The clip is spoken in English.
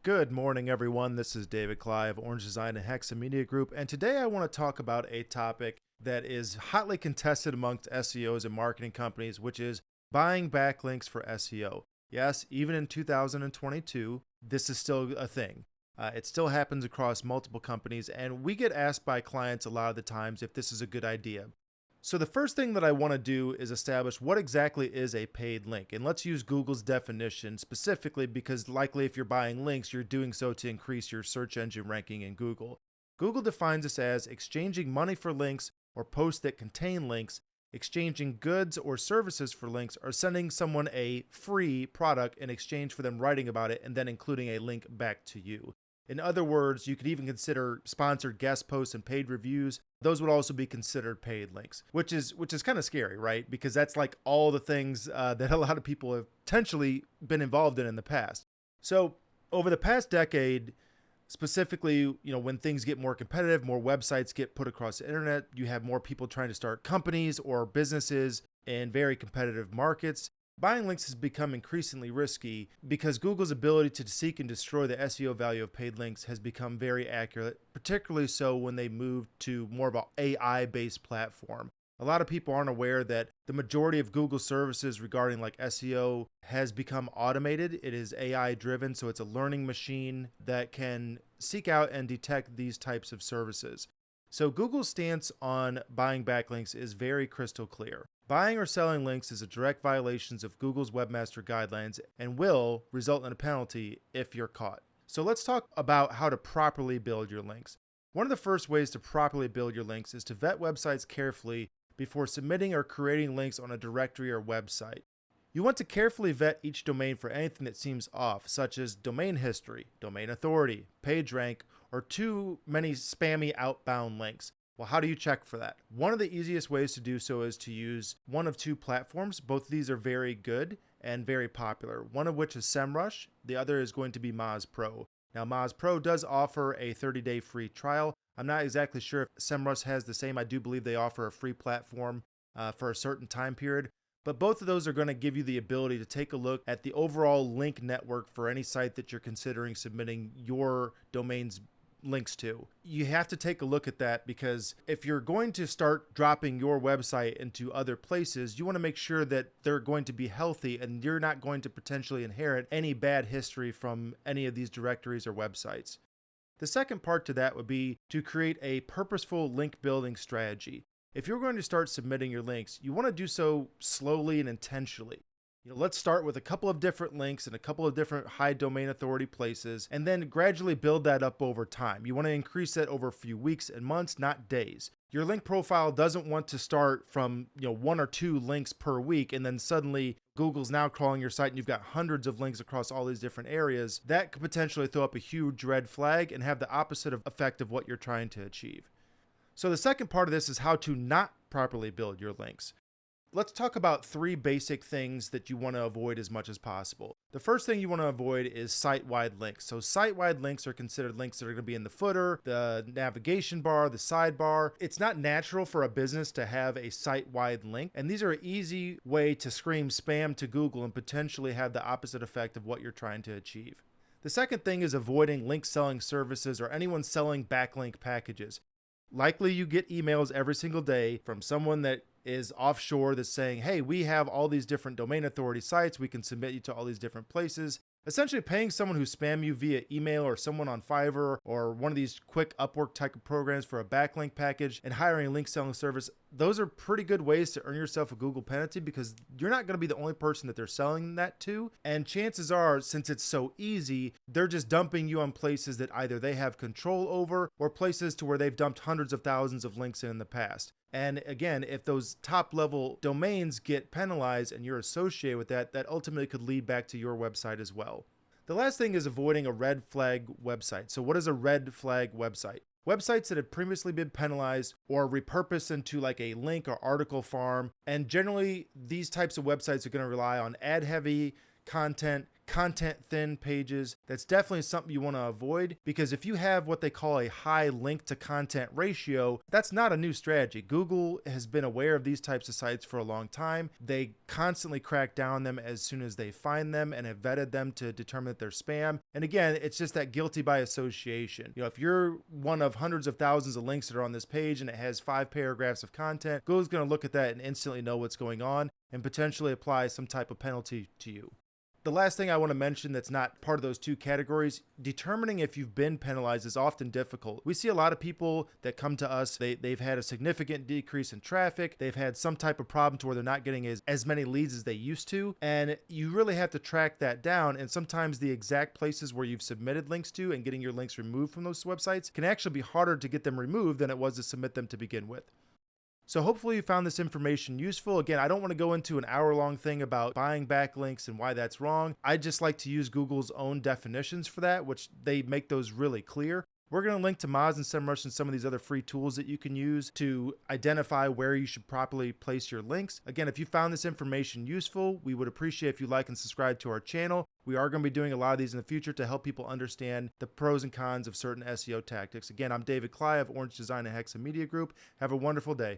Good morning, everyone. This is David Cly of Orange Design and Hexa Media Group, and today I want to talk about a topic that is hotly contested amongst SEOs and marketing companies, which is buying backlinks for SEO. Yes, even in 2022, this is still a thing. It still happens across multiple companies, and we get asked by clients a lot of the times if this is a good idea. So the first thing that I want to do is establish what exactly is a paid link. And let's use Google's definition specifically because likely if you're buying links, you're doing so to increase your search engine ranking in Google. Google defines this as exchanging money for links or posts that contain links, exchanging goods or services for links, or sending someone a free product in exchange for them writing about it and then including a link back to you. In other words, you could even consider sponsored guest posts and paid reviews. Those would also be considered paid links, which is kind of scary, right? Because that's like all the things that a lot of people have potentially been involved in the past. So over the past decade, specifically, when things get more competitive, more websites get put across the internet, you have more people trying to start companies or businesses in very competitive markets. Buying links has become increasingly risky because Google's ability to seek and destroy the SEO value of paid links has become very accurate, particularly so when they move to more of an AI-based platform. A lot of people aren't aware that the majority of Google services regarding like SEO has become automated. It is AI driven, so it's a learning machine that can seek out and detect these types of services. So Google's stance on buying backlinks is very crystal clear. Buying or selling links is a direct violation of Google's Webmaster guidelines and will result in a penalty if you're caught. So let's talk about how to properly build your links. One of the first ways to properly build your links is to vet websites carefully before submitting or creating links on a directory or website. You want to carefully vet each domain for anything that seems off, such as domain history, domain authority, page rank, or too many spammy outbound links. Well, how do you check for that? One of the easiest ways to do so is to use one of two platforms. Both of these are very good and very popular. One of which is SEMrush. The other is going to be Moz Pro. Now, Moz Pro does offer a 30-day free trial. I'm not exactly sure if SEMrush has the same. I do believe they offer a free platform for a certain time period. But both of those are going to give you the ability to take a look at the overall link network for any site that you're considering submitting your domain's links to. You have to take a look at that because if you're going to start dropping your website into other places, you want to make sure that they're going to be healthy and you're not going to potentially inherit any bad history from any of these directories or websites. The second part to that would be to create a purposeful link building strategy. If you're going to start submitting your links, you want to do so slowly and intentionally. Let's start with a couple of different links and a couple of different high domain authority places, and then gradually build that up over time. You want to increase that over a few weeks and months, not days. Your link profile doesn't want to start from one or two links per week, and then suddenly Google's now crawling your site and you've got hundreds of links across all these different areas. That could potentially throw up a huge red flag and have the opposite effect of what you're trying to achieve. So the second part of this is how to not properly build your links. Let's talk about three basic things that you want to avoid as much as possible. The first thing you want to avoid is site-wide links. So site-wide links are considered links that are going to be in the footer, the navigation bar, the sidebar. It's not natural for a business to have a site-wide link, and these are an easy way to scream spam to Google and potentially have the opposite effect of what you're trying to achieve. The second thing is avoiding link selling services or anyone selling backlink packages. Likely you get emails every single day from someone that is offshore that's saying, hey, we have all these different domain authority sites. We can submit you to all these different places. Essentially paying someone who spam you via email or someone on Fiverr or one of these quick Upwork type of programs for a backlink package and hiring a link selling service. Those are pretty good ways to earn yourself a Google penalty because you're not going to be the only person that they're selling that to. And chances are, since it's so easy, they're just dumping you on places that either they have control over or places to where they've dumped hundreds of thousands of links in the past. And again, if those top level domains get penalized and you're associated with that, that ultimately could lead back to your website as well. The last thing is avoiding a red flag website. So what is a red flag website? Websites that have previously been penalized or repurposed into like a link or article farm. And generally, these types of websites are going to rely on ad heavy content, content thin pages. That's definitely something you want to avoid, because if you have what they call a high link to content ratio, that's not a new strategy. Google has been aware of these types of sites for a long time. They constantly crack down on them as soon as they find them and have vetted them to determine that they're spam. And again, it's just that guilty by association. If you're one of hundreds of thousands of links that are on this page and it has 5 paragraphs of content, Google's going to look at that and instantly know what's going on and potentially apply some type of penalty to you. The last thing I want to mention that's not part of those 2 categories, determining if you've been penalized is often difficult. We see a lot of people that come to us, they've had a significant decrease in traffic, they've had some type of problem to where they're not getting as many leads as they used to, and you really have to track that down, and sometimes the exact places where you've submitted links to and getting your links removed from those websites can actually be harder to get them removed than it was to submit them to begin with. So hopefully you found this information useful. Again, I don't want to go into an hour-long thing about buying backlinks and why that's wrong. I just like to use Google's own definitions for that, which they make those really clear. We're going to link to Moz and SEMrush and some of these other free tools that you can use to identify where you should properly place your links. Again, if you found this information useful, we would appreciate if you like and subscribe to our channel. We are going to be doing a lot of these in the future to help people understand the pros and cons of certain SEO tactics. Again, I'm David Cly of Orange Design and Hexa Media Group. Have a wonderful day.